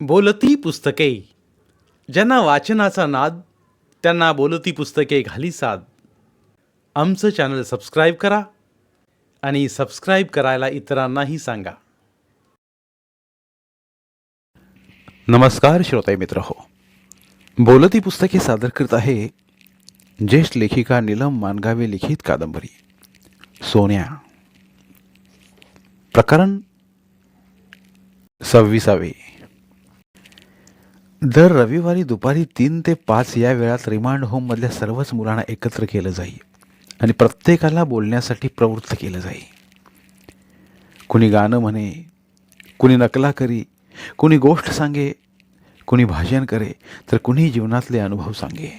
बोलती पुस्तके. ज्यांना वाचनाचा नाद त्यांना बोलती पुस्तके घाली साद. आमचं चॅनल सबस्क्राईब करा आणि सबस्क्राईब करायला इतरांनाही सांगा. नमस्कार श्रोते मित्र हो, बोलती पुस्तके सादर करत आहे ज्येष्ठ लेखिका नीलम मानगावे लिखित कादंबरी सोन्या. प्रकरण 26. दर रविवारी दुपारी 3 ते 5 या वेळात रिमांड होममधल्या सर्वच मुलांना एकत्र केलं जाई आणि प्रत्येकाला बोलण्यासाठी प्रवृत्त केलं जाई. कुणी गाणं म्हणे, कुणी नकला करी, कुणी गोष्ट सांगे, कुणी भाषण करे, तर कुणी जीवनातले अनुभव सांगे.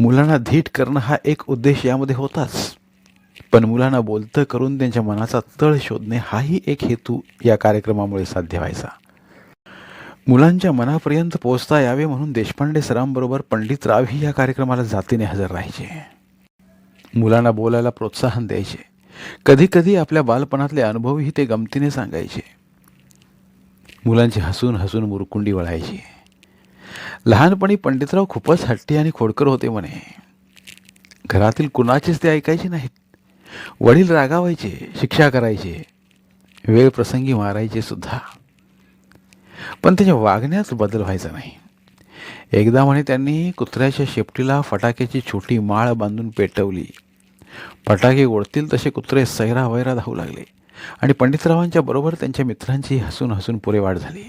मुलांना धीट करणं हा एक उद्देश यामध्ये होताच, पण मुलांना बोलतं करून त्यांच्या मनाचा तळ शोधणे हाही एक हेतू या कार्यक्रमामुळे साध्य व्हायचा. मुलांच्या मनापर्यंत पोहोचता यावे म्हणून देशपांडे सरांबरोबर पंडित रावही या कार्यक्रमाला जातीने हजर राहायचे. मुलांना बोलायला प्रोत्साहन द्यायचे. कधी कधी आपल्या बालपणातले अनुभवही ते गमतीने सांगायचे. मुलांची हसून हसून मुरकुंडी वळायची. लहानपणी पंडितराव खूपच हट्टी आणि खोडकर होते म्हणे. घरातील कुणाचेच ते ऐकायचे नाहीत. वडील रागावायचे, शिक्षा करायचे, वेळ प्रसंगी मारायचे सुद्धा, पण त्याच्या वागण्यात बदल व्हायचा नाही. एकदा म्हणे त्यांनी कुत्र्याच्या शेपटीला फटाक्याची छोटी माळ बांधून पेटवली. फटाके ओढतील तसे कुत्रे सैरा वैरा धावू लागले आणि पंडितरावांच्या बरोबर त्यांच्या मित्रांची हसून हसून पुरे वाढ झाली.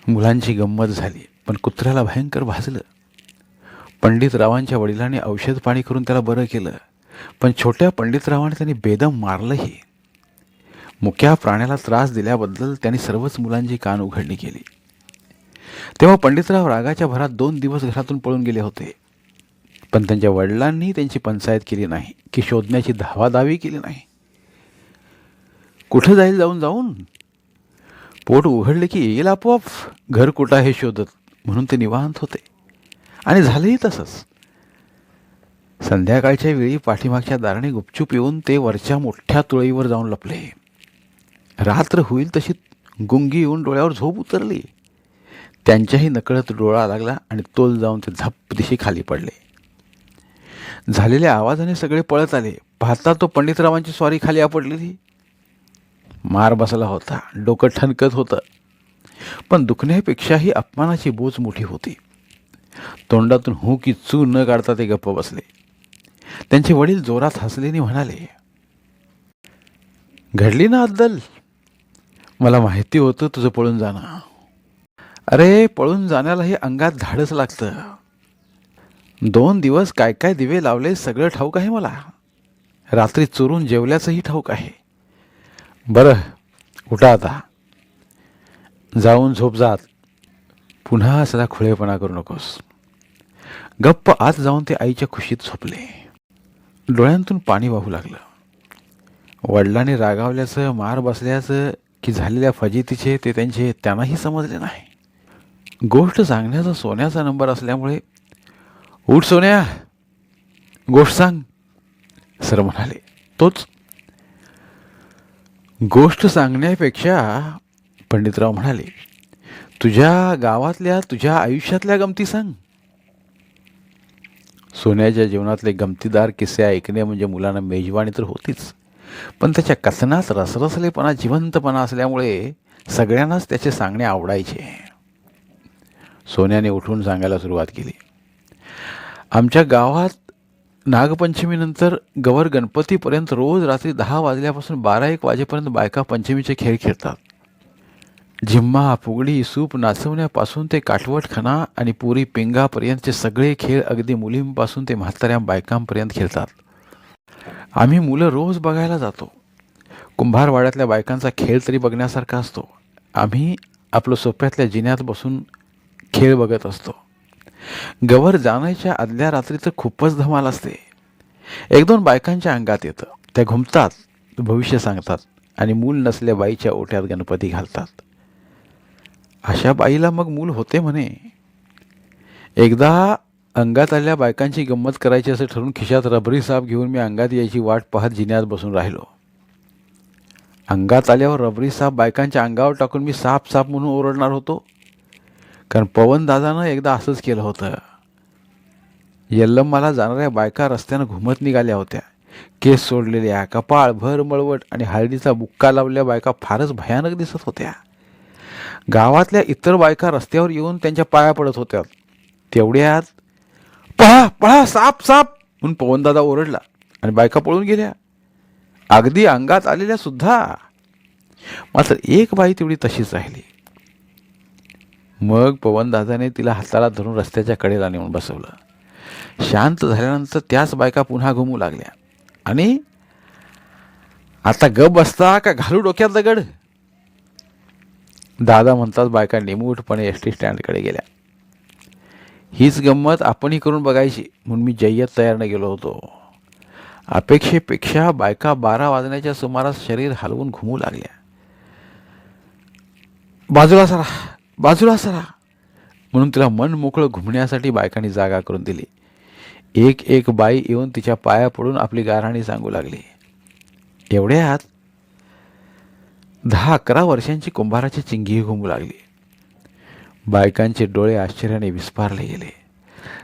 मुलांची गंमत झाली, पण कुत्र्याला भयंकर भाजलं. पंडितरावांच्या वडिलांनी औषध पाणी करून त्याला बरं केलं, पण छोट्या पंडितरावांनी त्यांनी बेदम मारलंही. मुक्या प्राण्याला त्रास दिल्याबद्दल त्यांनी सर्वच मुलांची कान उघडणी केली. तेव्हा पंडितराव रागाच्या भरात 2 दिवस घरातून पळून गेले होते, पण त्यांच्या वडिलांनी त्यांची पंचायत केली नाही की शोधण्याची धावाधावी केली नाही. कुठं जाईल जाऊन जाऊन, पोट उघडले की येईल आपोआप, घर कुठं हे शोधत, म्हणून ते निवांत होते. आणि झालंही तसंच. संध्याकाळच्या वेळी पाठीमागच्या दाराने गुपचूप येऊन ते वरच्या मोठ्या तुळईवर जाऊन लपले. रात्र होईल तशी गुंगी येऊन डोळ्यावर झोप उतरली. त्यांच्याही नकळत डोळा लागला आणि तोल जाऊन ते झपदिशी खाली पडले. झालेल्या आवाजाने सगळे पळत आले. पाहता तो पंडितरावांची स्वारी खाली आपडलेली. मार बसला होता, डोकं ठणकत होतं, पण दुखण्यापेक्षाही अपमानाची बोच मोठी होती. तोंडातून हू की चू न काढता ते गप्प बसले. त्यांचे वडील जोरात हसलेने म्हणाले, घडली ना अद्दल, मला माहिती होतं तुझं पळून जाणं. अरे, पळून जाण्यालाही अंगात धाडस लागतं. 2 दिवस काय काय दिवे लावले सगळं ठाऊक आहे मला. रात्री चोरून जेवल्याचंही ठाऊक आहे. बरं, उठा आता, जाऊन झोप जात. पुन्हा असला खुळेपणा करू नकोस. गप्प आत जाऊन ते आईच्या खुशीत झोपले. डोळ्यांतून पाणी वाहू लागलं. वडिलांनी रागावल्याचं, मार बसल्याचं की झालेल्या फजितीचे ते त्यांनाही समजले नाही. गोष्ट सांगण्याचा सोन्याचा नंबर असल्यामुळे, उठ सोन्या, गोष्ट सांग, सर म्हणाले. तोच. गोष्ट सांगण्यापेक्षा पंडितराव म्हणाले, तुझ्या गावातल्या, तुझ्या आयुष्यातल्या गमती सांग. सोन्याच्या जीवनातले गमतीदार किस्से ऐकणे म्हणजे मुलांना मेजवानी तर होतीच, पण त्याच्या कथनात रसरसलेपणा, जिवंतपणा असल्यामुळे सगळ्यांनाच त्याचे सांगणे आवडायचे. सोन्याने उठून सांगायला सुरुवात केली. आमच्या गावात नागपंचमीनंतर गवर गणपतीपर्यंत रोज रात्री 10 वाजल्यापासून 12-1 वाजेपर्यंत बायका पंचमीचे खेळ खेळतात. झिम्मा, फुगडी, सूप नाचवण्यापासून ते काठवट खणा आणि पुरी पिंगापर्यंतचे सगळे खेळ अगदी मुलींपासून ते म्हाताऱ्या बायकांपर्यंत खेळतात. आम्ही मुलं रोज बघायला जातो. कुंभारवाड्यातल्या बायकांचा खेळ तरी बघण्यासारखा असतो. आम्ही आपलं सोप्यातल्या जिन्यात बसून खेळ बघत असतो. गवर जाण्याच्या आदल्या रात्री तर खूपच धमाल असते. 1-2 बायकांच्या अंगात येतं. त्या घुमतात, भविष्य सांगतात आणि मूल नसल्या बाईच्या ओट्यात गणपती घालतात. अशा बाईला मग मूल होते म्हणे. एकदा अंगात आलेल्या बायकांची गंमत करायची असं ठरवून खिशात रबरी साप घेऊन मी अंगात यायची वाट पाहत जिन्यात बसून राहिलो. अंगात आल्यावर रबरी साप बायकांच्या अंगावर टाकून मी साप साप म्हणून ओरडणार होतो. कारण पवन दादानं एकदा असंच केलं होतं. यल्लम्माला जाणाऱ्या बायका रस्त्यानं घुमत निघाल्या होत्या. केस सोडलेल्या, कपाळ भर मळवट आणि हळदीचा बुक्का लावलेल्या बायका फारच भयानक दिसत होत्या. गावातल्या इतर बायका रस्त्यावर येऊन त्यांच्या पाया पडत होत्या. तेवढ्यात पळा पळा साप साप म्हणून पवनदादा ओरडला आणि बायका पळून गेल्या, अगदी अंगात आलेल्या सुद्धा. मात्र एक बाई तेवढी तशीच राहिली. मग पवनदादाने तिला हाताला धरून रस्त्याच्या कडेला नेऊन बसवलं. शांत झाल्यानंतर त्याच बायका पुन्हा घुमू लागल्या आणि आता गप बसता का घालू डोक्यात दगड. दादा म्हणतात बायका निमूटपणे एस टी स्टँडकडे गेल्या. हीच गंमत आपणही करून बघायची म्हणून मी जय्यत तयारने गेलो होतो. अपेक्षेपेक्षा बायका 12 वाजण्याच्या सुमारास शरीर हलवून घुमू लागल्या. बाजूला सरा बाजूला सरा म्हणून तिला मन मोकळं घुमण्यासाठी बायकांनी जागा करून दिली. एक एक बाई येऊन तिच्या पाया पडून आपली गाऱ्हाणी सांगू लागली. एवढ्यात 10-11 वर्षांची कुंभाराची चिंगीही घुमू लागली. बायकांचे डोळे आश्चर्याने विस्फारले गेले.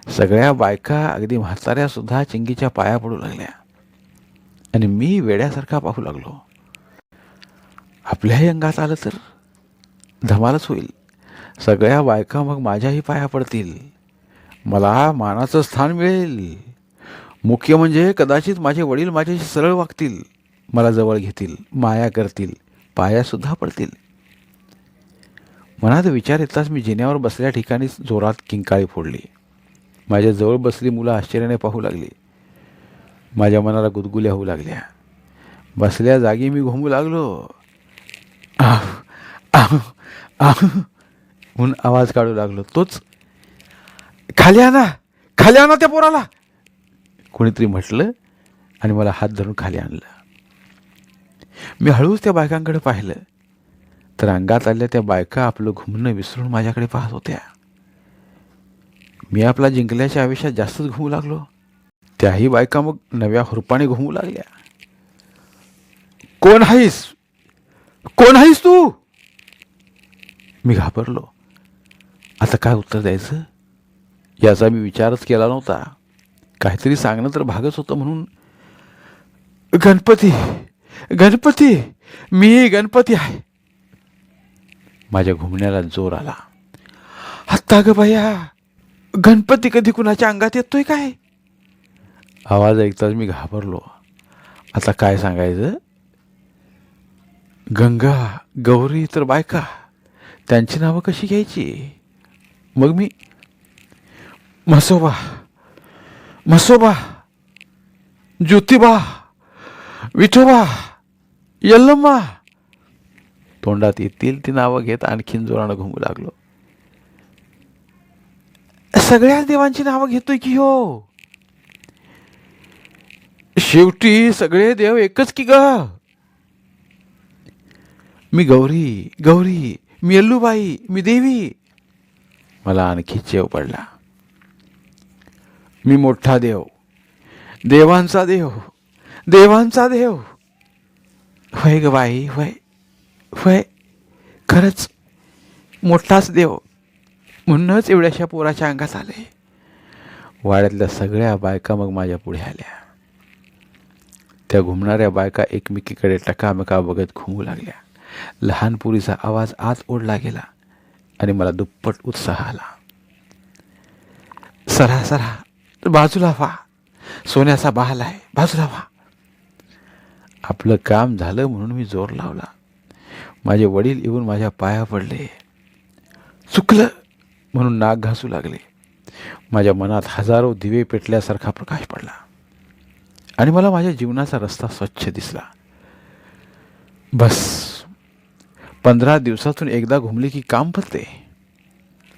सगळ्या बायका अगदी म्हाताऱ्या सुद्धा चिंगीच्या पाया पडू लागल्या आणि मी वेड्यासारखा पाहू लागलो. आपल्याही अंगात आलं तर धमालच होईल. सगळ्या बायका मग माझ्याही पाया पडतील, मला मानाचं स्थान मिळेल. मुख्य म्हणजे कदाचित माझे वडील माझ्याशी सरळ वागतील, मला जवळ घेतील, माया करतील, पायासुद्धा पडतील. मनात विचार येताच मी जिन्यावर बसल्या ठिकाणीच जोरात किंकाळी फोडली. माझ्या जवळ बसली मुलं आश्चर्याने पाहू लागली. माझ्या मनाला गुदगुल्या होऊ लागल्या. बसल्या जागी मी घुमू लागलो. आह आह आह म्हणून आवाज काढू लागलो. तोच खाली आणा त्या पोराला, कोणीतरी म्हटलं आणि मला हात धरून खाली आणलं. मी हळूच त्या बायकांकडे पाहिलं तर अंगात आलेल्या त्या बायका आपलं घुमणं विसरून माझ्याकडे पाहत होत्या. मी आपला जिंकल्याच्या आयुष्यात जास्तच घुमू लागलो. त्याही बायका मग नव्या हुरपाने घुमू लागल्या. कोण आहेस तू? मी घाबरलो. आता काय उत्तर द्यायचं याचा मी विचारच केला नव्हता. काहीतरी सांगणं तर भागच होतं म्हणून गणपती मी गणपती आहे. माझ्या घुमण्याला जोर आला. हत्ता ग बाया, गणपती कधी कुणाच्या अंगात येतोय काय? आवाज ऐकताच मी घाबरलो. आता काय सांगायचं? गंगा गौरी तर बायका, त्यांची नावं कशी घ्यायची? मग मी म्हसोबा ज्योतिबा विठोबा यल्लम्मा तोंडात येतील ती नावं घेत आणखीन जोरानं घुमू लागलो. सगळ्याच देवांची नावं घेतोय की हो. शेवटी सगळे देव एकच की ग. मी गौरी मी यल्लूबाई मी देवी. मला आणखी चेव पडला. मी मोठा देव, देवांचा देव. होय ग बाई, होय खरंच मोठाच देव. म्हणूनच एवढ्याशा पोराच्या अंगात आले. वाड्यातल्या सगळ्या बायका मग माझ्या पुढे आल्या. त्या घुमणाऱ्या बायका एकमेकीकडे टकामका बघत घुमू लागल्या. लहान पुरीचा आवाज आत ओढला गेला आणि मला दुप्पट उत्साह आला. सरा बाजूला व्हा, सोन्याचा बहाल आहे, बाजूला व्हा. आपलं काम झालं म्हणून मी जोर लावला. माझे वडील येऊन माझ्या पाया पडले. चुकलं म्हणून नाक घासू लागले. माझ्या मनात हजारो दिवे पेटल्यासारखा प्रकाश पडला आणि मला माझ्या जीवनाचा रस्ता स्वच्छ दिसला. बस 15 दिवसातून एकदा घुमले की काम पडते.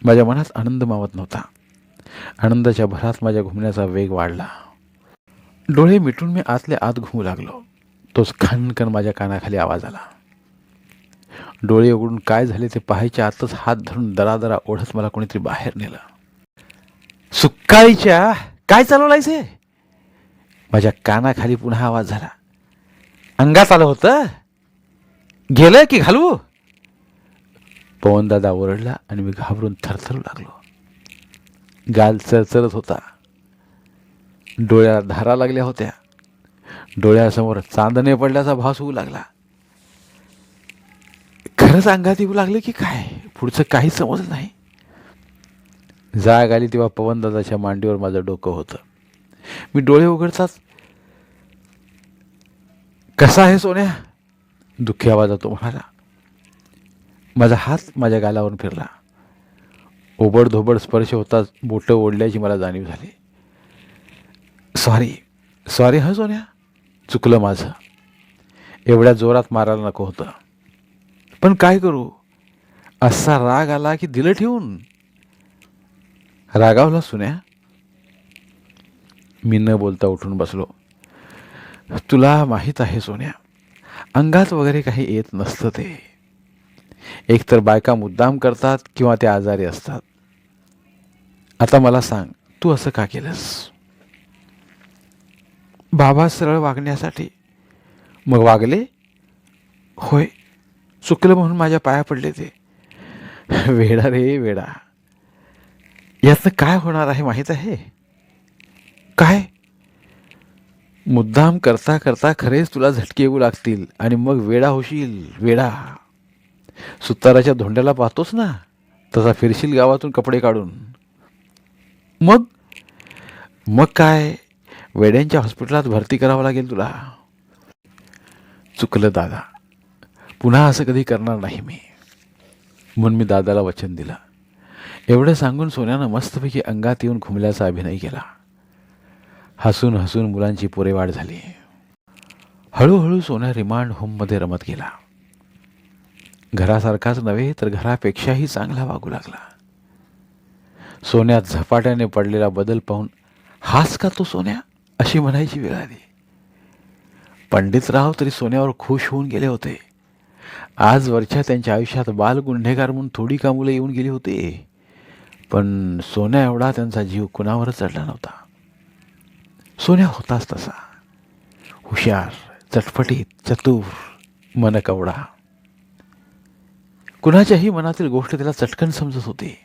माझ्या मनात आनंद मावत नव्हता. आनंदाच्या भरात माझ्या घुमण्याचा वेग वाढला. डोळे मिटून मी आतल्या आत घुमू लागलो. तोच खणखण माझ्या कानाखाली आवाज आला. डोळे उघडून काय झाले ते पाहायच्या आतच हात धरून दरादरा ओढत मला कोणीतरी बाहेर नेलं. सुक्काळीच्या काय चालवलायस हे? माझ्या कानाखाली पुन्हा आवाज झाला. अंगात आलं होतं? गेलंय की घालवू? पवनदादा ओरडला आणि मी घाबरून थरथरू लागलो. गाल चरचरत होता, डोळ्याला धारा लागल्या होत्या, डोळ्यासमोर चांदणे पडल्याचा भास होऊ लागला. खरंच अंगात येऊ लागलं की काय, पुढचं काहीच समजलं नाही. जाग आली तेव्हा पवनदादाच्या मांडीवर माझं डोकं होतं. मी डोळे उघडताच, कसा आहे सोन्या? दुःखी आवाजात तो म्हणाला. माझा हात माझ्या गालावरून फिरला. ओबडधोबड स्पर्श होताच बोटं ओढल्याची मला जाणीव झाली. सॉरी सॉरी हं सोन्या, चुकलं माझं. एवढ्या जोरात मारायला नको होतं, पण काय करू, असा राग आला की दिलं ठेवून. रागावला सोन्या? मी न बोलता उठून बसलो. तुला माहीत आहे सोन्या, अंगात वगैरे काही येत नसतं ते. एकतर बायका मुद्दाम करतात किंवा ते आजारी असतात. आता मला सांग, तू असं का केलंस? बाबा सरळ वागण्यासाठी. मग वागले? होय, चुकलं म्हणून माझ्या पाया पडले ते. वेडा रे वेडा. यातनं काय होणार आहे माहीत आहे? काय? मुद्दाम करता करता खरेच तुला झटके येऊ लागतील आणि मग वेडा होशील. वेडा. सुताराच्या धोंड्याला पाहतोस ना, तसा फिरशील गावातून कपडे काढून. मग मग काय, वेड्यांच्या हॉस्पिटलात भरती करावं लागेल तुला. चुकलं दादा, पुन्हा असं कधी करणार नाही मी, म्हणून मी दादाला वचन दिलं. एवढं सांगून सोन्यानं मस्तपैकी अंगात येऊन घुमल्याचा अभिनय केला. हसून हसून मुलांची पुरेवाढ झाली. हळूहळू सोन्या रिमांड होममध्ये रमत गेला. घरासारखाच नव्हे तर घरापेक्षाही चांगला वागू लागला. सोन्यात झपाट्याने पडलेला बदल पाहून हाच का तो सोन्या, अशी म्हणायची वेळ आली. पंडितराव तरी सोन्यावर खुश होऊन गेले होते. आजवरच्या त्यांच्या आयुष्यात बाल गुन्हेगार म्हणून थोडी का मुलं येऊन गेली होती, पण सोन्या एवढा त्यांचा जीव कुणावरच चढला नव्हता. सोन्या होताच तसा, हुशार, चटपटीत, चतुर, मनकवडा. कुणाच्याही मनातील गोष्ट त्याला चटकन समजत होती.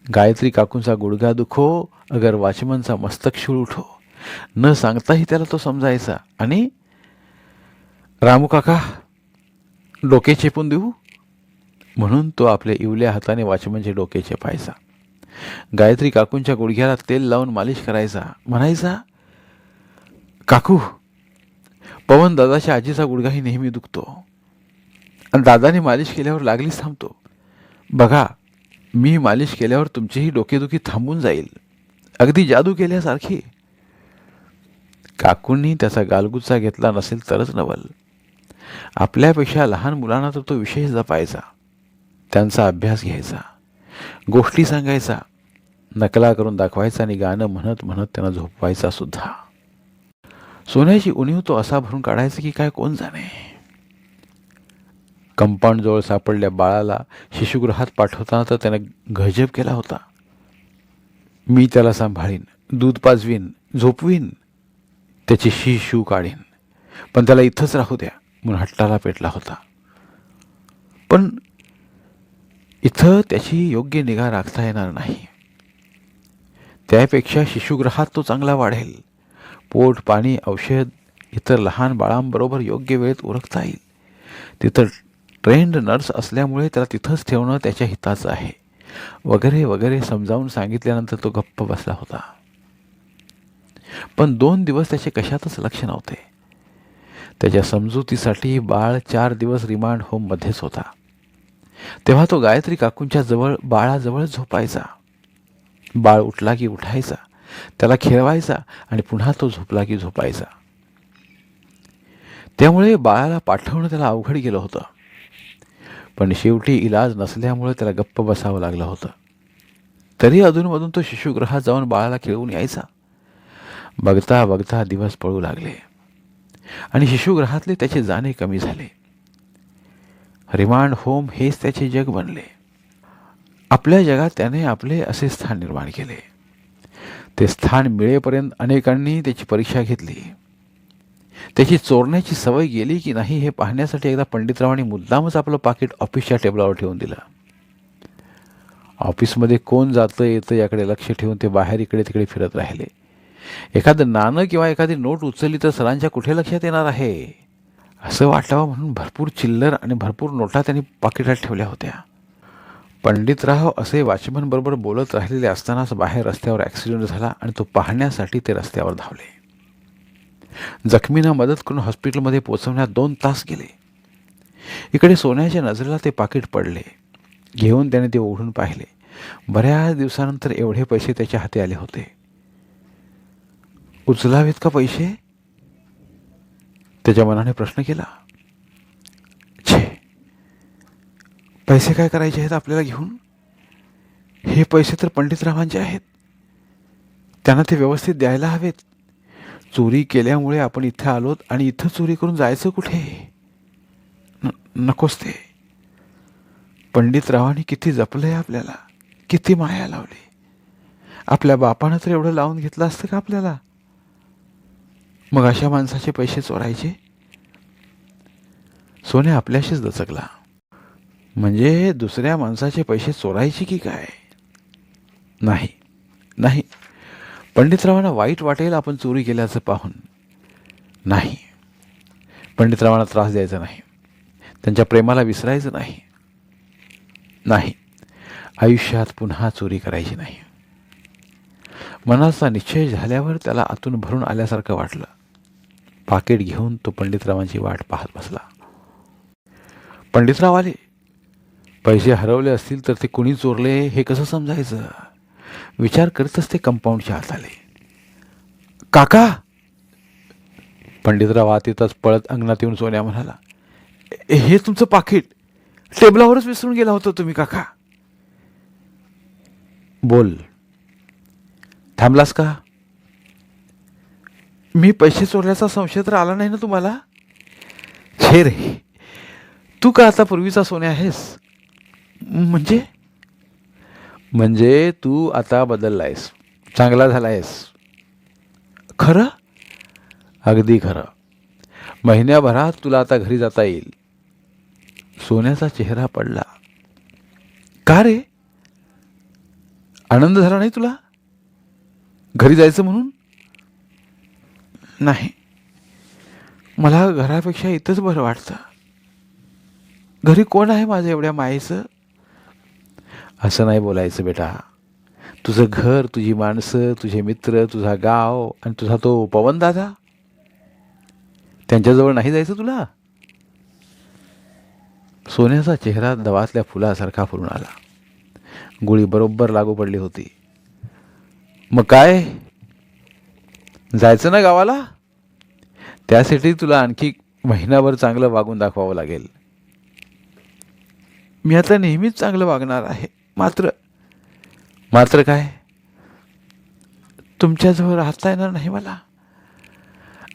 गायत्री काकूंचा गुडघा दुखो अगर वाचमनचा मस्तक शिळ उठो, न सांगताही त्याला तो समजायचा. आणि रामू काका, डोके चेपून देऊ, म्हणून तो आपल्या इवल्या हाताने वाचमनचे डोके चेपायचा. गायत्री काकूंच्या गुडघ्याला तेल लावून मालिश करायचा. म्हणायचा, काकू, पवन दादाच्या आजीचा गुडघाही नेहमी दुखतो आणि दादाने मालिश केल्यावर लागलीच थांबतो. बघा, मी मालिश केल्यावर तुमचीही डोकेदुखी थांबून जाईल, अगदी जादू केल्यासारखी. काकूंनी त्याचा गालगुच्चा घेतला नसेल तरच नवल. आपल्यापेक्षा लहान मुलांना तर तो विशेष जपायचा. त्यांचा अभ्यास घ्यायचा, गोष्टी सांगायचा, नकला करून दाखवायचा आणि गाणं म्हणत म्हणत त्यांना झोपवायचा सुद्धा. सोन्याची उणीव तो असा भरून काढायचा की काय कोण जाणे. कंपाऊंडजवळ सापडल्या बाळाला शिशुगृहात पाठवताना तर त्यानं गजब केला होता. मी त्याला सांभाळीन, दूध पाजवीन, झोपवीन, त्याची शू काढीन, पण त्याला इथंच राहू द्या म्हणून हट्टाला पेटला होता. पण इथं त्याची योग्य निगा राखता येणार नाही. त्यापेक्षा शिशुगृहात तो चांगला वाढेल. पोट, पाणी, औषध इतर लहान बाळांबरोबर योग्य वेळेत उरकता येईल. तिथं ट्रेंड नर्स असल्यामुळे त्याला तिथंच ठेवणं त्याच्या हिताचं आहे, वगैरे वगैरे समजावून सांगितल्यानंतर तो गप्प बसला होता. पण 2 दिवस त्याचे कशातच लक्ष नव्हते. त्याच्या समजुतीसाठी बाळ 4 दिवस रिमांड होममध्येच होता. तेव्हा तो गायत्री काकूंच्या जवळ बाळाजवळ झोपायचा. बाळ उठला की उठायचा, त्याला खेळवायचा आणि पुन्हा तो झोपला की झोपायचा. त्यामुळे बाळाला पाठवणं त्याला अवघड गेलं होतं. पण शेवटी इलाज नसल्यामुळे त्याला गप्प बसावं लागलं होतं. तरी अधूनमधून तो शिशुगृहात जाऊन बाळाला खेळवून यायचा. बघता बघता दिवस पळू लागले आणि शिशुगृहातले त्याचे जाणे कमी झाले. रिमांड होम हेच त्याचे जग बनले. आपल्या जगात त्याने आपले असे स्थान निर्माण केले. ते स्थान मिळेपर्यंत अनेकांनी त्याची परीक्षा घेतली. त्याची चोरण्याची सवय गेली की नाही हे पाहण्यासाठी एकदा पंडितरावांनी मुद्दामच आपलं पाकिट ऑफिसच्या टेबलावर ठेवून दिलं. ऑफिसमध्ये कोण जातं येतं याकडे लक्ष ठेवून ते बाहेर इकडे तिकडे फिरत राहिले. एखादं नाणं किंवा एखादी नोट उचलली तर सरांच्या कुठे लक्षात येणार आहे असं वाटावं म्हणून भरपूर चिल्लर आणि भरपूर नोटा त्यांनी पाकिटात ठेवल्या होत्या. पंडितराव असे वॉचमन बरोबर बोलत राहिलेले असतानाच बाहेर रस्त्यावर ॲक्सिडेंट झाला आणि तो पाहण्यासाठी ते रस्त्यावर धावले. जखमींना मदत करून हॉस्पिटलमध्ये पोहोचवण्यात 2 तास गेले. इकडे सोन्याच्या नजरेला ते पाकिट पडले. घेऊन त्याने ते उघडून पाहिले. बऱ्याच दिवसानंतर एवढे पैसे त्याच्या हाती आले होते. उचलावेत का पैसे? त्याच्या मनाने प्रश्न केला. छे, पैसे काय करायचे आहेत आपल्याला घेऊन? हे पैसे तर पंडितरावांचे आहेत. त्यांना ते व्यवस्थित द्यायला हवेत. चोरी केल्यामुळे आपण इथे आलोत आणि इथं चोरी करून जायचं कुठे? नकोच ते. पंडितरावांनी किती जपलंय आपल्याला, किती माया लावली. आपल्या बापानं तर एवढं लावून घेतलं असतं का आपल्याला? मग अशा माणसाचे पैसे चोरायचे? सोन्या आपल्याशीच दचकला. म्हणजे दुसऱ्या माणसाचे पैसे चोरायचे की काय? नाही नाही, पंडितरावांना वाईट वाटेल आपण चोरी केल्याचं पाहून. नाही, पंडितरावांना त्रास द्यायचा नाही. त्यांच्या प्रेमाला विसरायचं नाही. नाही, आयुष्यात पुन्हा चोरी करायची नाही. मनाचा निश्चय झाल्यावर त्याला आतून भरून आल्यासारखं वाटलं. पाकिट घेऊन तो पंडितरावांची वाट पाहत बसला. पंडितराव आले. पैसे हरवले असतील तर ते कुणी चोरले हे कसं समजायचं? विचार करतच ते कंपाऊंडच्या आत आले. काका! पंडितराव आत येताच पळत अंगणात येऊन सोन्या म्हणाला, हे तुमचं पाकिट टेबलावरच विसरून गेला होता तुम्ही काका. बोल, थांबलास का? मी पैसे चोरल्याचा संशय तर आला नाही ना तुम्हाला? छे रे, तू का आता पूर्वीचा सोन्या आहेस? म्हणजे तू आता बदललायस, चांगला झालायस. खरं? अगदी खरं. महिन्याभरात तुला आता घरी जाता येईल. सोन्याचा चेहरा पडला. का रे, आनंद झाला नाही तुला घरी जायचं म्हणून? नाही, मला घरापेक्षा इथंच बरं वाटतं. घरी कोण आहे माझं एवढ्या मायेचं? असं नाही बोलायचं बेटा. तुझं घर, तुझी माणसं, तुझे मित्र, तुझा गाव आणि तुझा तो पवन दादा, त्यांच्याजवळ नाही जायचं तुला? सोन्याचा चेहरा दवातल्या फुलासारखा फुलून आला. गोळी बरोबर लागू पडली होती. मग काय, जायचं ना गावाला? त्यासाठी तुला आणखी महिनाभर चांगलं वागून दाखवावं लागेल. मी आता नेहमीच चांगलं वागणार आहे. मात्र काय? तुमच्याजवळ राहता येणार नाही मला.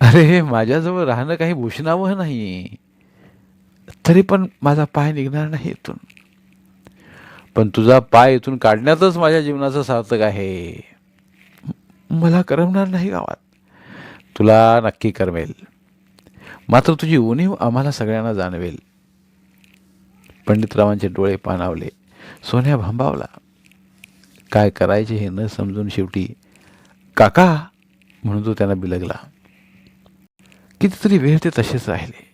अरे, माझ्याजवळ राहणं काही भूषणावं नाही. तरी पण माझा पाय निघणार नाही इथून. पण तुझा पाय इथून काढण्यातच माझ्या जीवनाचं सार्थक आहे. मला करमणार नाही गावात. तुला नक्की करमेल, मात्र तुझी उणीव आम्हाला सगळ्यांना जाणवेल. पंडितरावांचे डोळे पाणावले. सोन्या भांबावला. काय करायचे हे न समजून शेवटी काका म्हणून तो त्यांना बिलगला. कितीतरी वेळ ते तसेच राहिले.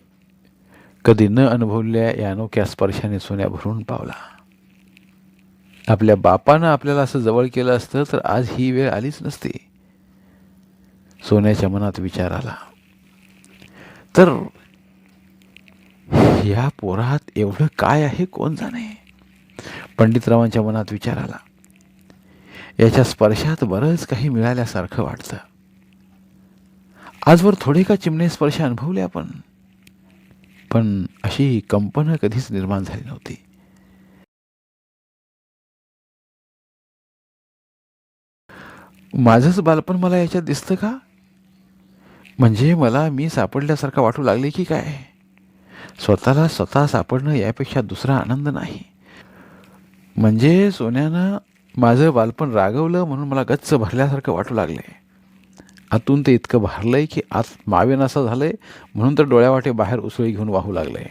कधी न अनुभवलेल्या या अनोख्या स्पर्शाने सोन्या भरून पावला. आपल्या बापानं आपल्याला असं जवळ केलं असतं तर आज ही वेळ आलीच नसती. सोन्याच्या मनात विचार आला, तर या पोरात एवढं काय आहे कोण जाणे? पंडितरावांच्या मनात विचार आला. याच्या स्पर्शात बरंच काही मिळाल्यासारखं वाटतं. आजवर थोडे का चिमणे स्पर्श अनुभवले आपण, पण अशी कंपन कधीच निर्माण झाली नव्हती. माझंच बालपण मला याच्यात दिसतं का? म्हणजे मला मी सापडल्यासारखं वाटू लागले की काय? स्वतःला स्वतः सापडणं यापेक्षा दुसरा आनंद नाही. म्हणजे सोन्यानं माझं बालपण रागवलं म्हणून मला गच्च भरल्यासारखं वाटू लागले. आतून ते इतकं भारलंय की आत मावेन असं झालंय, म्हणून तर डोळ्यावाटे बाहेर उसळी घेऊन वाहू लागलंय.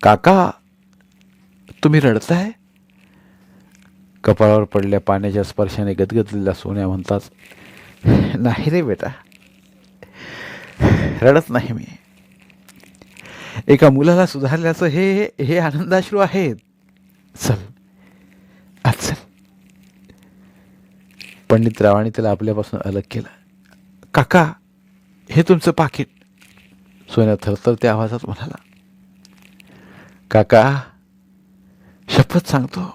काका, तुम्ही रडताय? कपाळावर पडलेल्या पाण्याच्या स्पर्शाने गदगदलेला सोन्या म्हणताच, नाही रे बेटा, रडत नाही मी. एका मुलाला सुधारल्याचं हे हे आनंदाश्रू आहेत. चल आज चल. पंडितरावांनी त्याला आपल्यापासून अलग केलं. काका, हे तुमचं पाकिट. सोन्या थरथरत्या आवाजात म्हणाला. काका, शपथ सांगतो,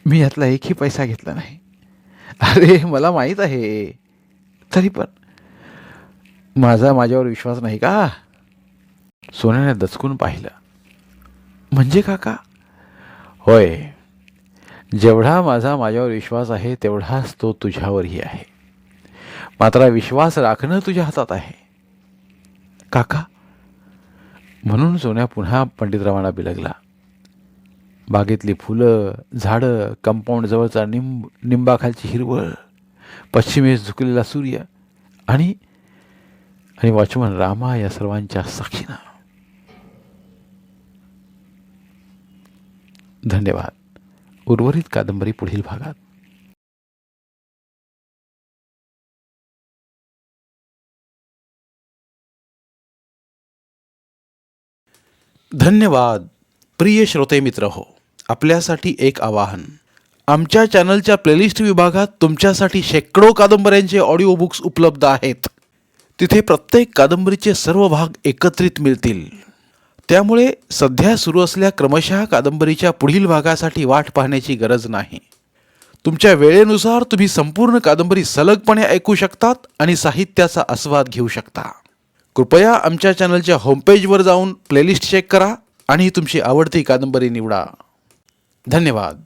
मी यातला एकही पैसा घेतला नाही. अरे मला माहीत आहे, तरी पण माझ्यावर विश्वास नाही का? सोन्याने दचकून पाहिलं. म्हणजे काका? होय, जेवढा माझ्यावर विश्वास आहे तेवढाच तो तुझ्यावरही आहे. मात्र विश्वास राखणं तुझ्या हातात आहे काका. म्हणून सोन्या पुन्हा पंडितरावांना बिलगला. बागेतली फुलं, झाडं, कंपाऊंड जवळचा निंबाखालची हिरवळ, पश्चिमेस झुकलेला सूर्य आणि वॉचमन रामा या सर्वांच्या साक्षीनं. धन्यवाद. उर्वरित कादंबरी पुढील भागात. धन्यवाद. प्रिय श्रोते मित्र हो, आपल्यासाठी एक आवाहन. आमच्या चॅनलच्या प्लेलिस्ट विभागात तुमच्यासाठी शेकडो कादंबऱ्यांचे ऑडिओ बुक्स उपलब्ध आहेत. तिथे प्रत्येक कादंबरीचे सर्व भाग एकत्रित मिळतील. त्यामुळे सध्या सुरू असलेल्या क्रमशः कादंबरीच्या पुढील भागासाठी वाट पाहण्याची गरज नाही. तुमच्या वेळेनुसार तुम्ही संपूर्ण कादंबरी सलगपणे ऐकू शकतात आणि साहित्याचा आस्वाद घेऊ शकता. कृपया आमच्या चॅनलच्या होमपेजवर जाऊन प्लेलिस्ट चेक करा आणि तुमची आवडती कादंबरी निवडा. धन्यवाद.